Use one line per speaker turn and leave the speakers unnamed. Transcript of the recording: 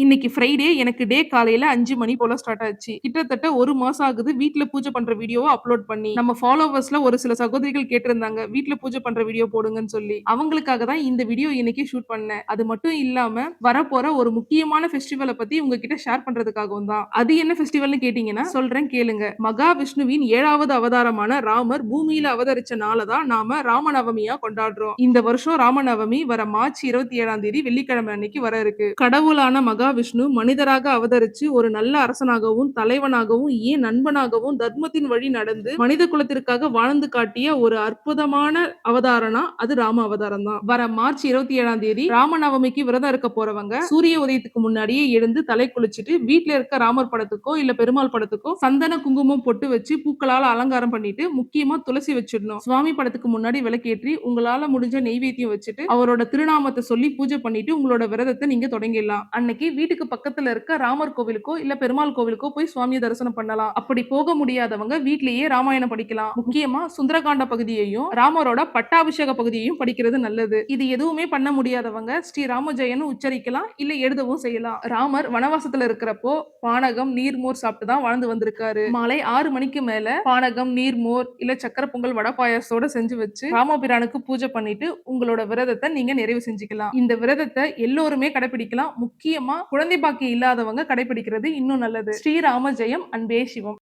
இன்னைக்கு ஃப்ரைடே எனக்கு டே காலையில 5 மணி போல ஸ்டார்ட் ஆச்சு. கிட்டத்தட்ட 1 மாசம் ஆகுது வீட்ல பூஜை பண்ற வீடியோவ அப்லோட் பண்ணி. நம்ம ஃபாலோவர்ஸ்ல ஒரு சில சகோதரிகள் கேட்டிருந்தாங்க. வீட்ல பூஜை பண்ற வீடியோ போடுங்கன்னு சொல்லி. அவங்களுக்காக தான் இந்த வீடியோ இன்னைக்கு ஷூட் பண்ணேன். அது மட்டும் இல்லாம வரப்போற ஒரு முக்கியமான ஃபெஸ்டிவல பத்தி உங்ககிட்ட ஷேர் பண்றதுக்காகவும் தான். அது என்ன ஃபெஸ்டிவல்னு கேட்டீங்கன்னா சொல்றேன் கேளுங்க. மகாவிஷ்ணுவின் 7வது அவதாரமான ராமர் பூமியில அவதரிச்ச நாள தான் நாம ராமநவமியா கொண்டாடுறோம். இந்த வருஷம் ராமநவமி வர மார்ச் 27ஆம் தேதி வெள்ளிக்கிழமை அன்னைக்கு வர இருக்கு. கடவுளான மகாவிஷ்ணு மனிதராக அவதரிச்சு ஒரு நல்ல அரசனாகவும் தலைவனாகவும் ஏன் நண்பனாகவும் தர்மத்தின் வழி நடந்து மனித குலத்திற்காக வாழ்ந்து காட்டிய ஒரு அற்புதமான அவதாரனா அது ராம அவதாரம் தான். வர மார்ச் 27ஆம் தேதி ராமநவமிக்கு விரதம் இருக்க போறவங்க சூரிய உதயத்துக்கு முன்னாடியே எழுந்து தலை குளிச்சுட்டு வீட்ல இருக்க ராமர் படத்துக்கோ இல்ல பெருமாள் படத்துக்கோ சந்தன குங்குமம் பொட்டு வச்சு பூக்களால அலங்காரம் பண்ணிட்டு முக்கியமா துளசி வச்சிடணும். சுவாமி படத்துக்கு முன்னாடி விளக்கேற்றி உங்களால முடிஞ்ச நெய்வேத்தியம் வச்சுட்டு அவரோட திருநாமத்தை சொல்லி பூஜை பண்ணிட்டு உங்களோட விரதத்தை நீங்க தொடங்கிடலாம். அன்னைக்கு வீட்டுக்கு பக்கத்துல இருக்க ராமர் கோவிலுக்கோ இல்ல பெருமாள் கோவிலுக்கோ போய் சுவாமியை தரிசனம் பண்ணலாம். அப்படி போக முடியாதவங்க வீட்லயே ராமாயணம் படிக்கலாம். முக்கியமா சுந்தரகாண்ட பகுதியையும் ராமரோட பட்டாபிஷேக பகுதியையும் படிக்கிறது நல்லது. இது எதுவுமே பண்ண முடியாதவங்க ஸ்ரீ ராம ஜெயன்னு உச்சரிக்கலாம் இல்ல எழுதவும் செய்யலாம். ராமர் வனவாசத்துல இருக்கிறப்போ பானகம் நீர்மோர் சாப்பிட்டு தான் வாழ்ந்து வந்திருக்காரு. மாலை 6 மணிக்கு மேல பானகம் நீர்மோர் இல்ல சக்கர பொங்கல் வடை பாயாசத்தோட செஞ்சு வச்சு ராமபிரானுக்கு பூஜை பண்ணிட்டு உங்களோட விரதத்தை நீங்க நிறைவு செஞ்சுக்கலாம். இந்த விரதத்தை எல்லோருமே கடைபிடிக்கலாம். முக்கியமா குழந்தை பாக்கியம் இல்லாதவங்க கடைபிடிக்கிறது இன்னும் நல்லது. ஸ்ரீராம ஜெயம். அன்பே சிவம்.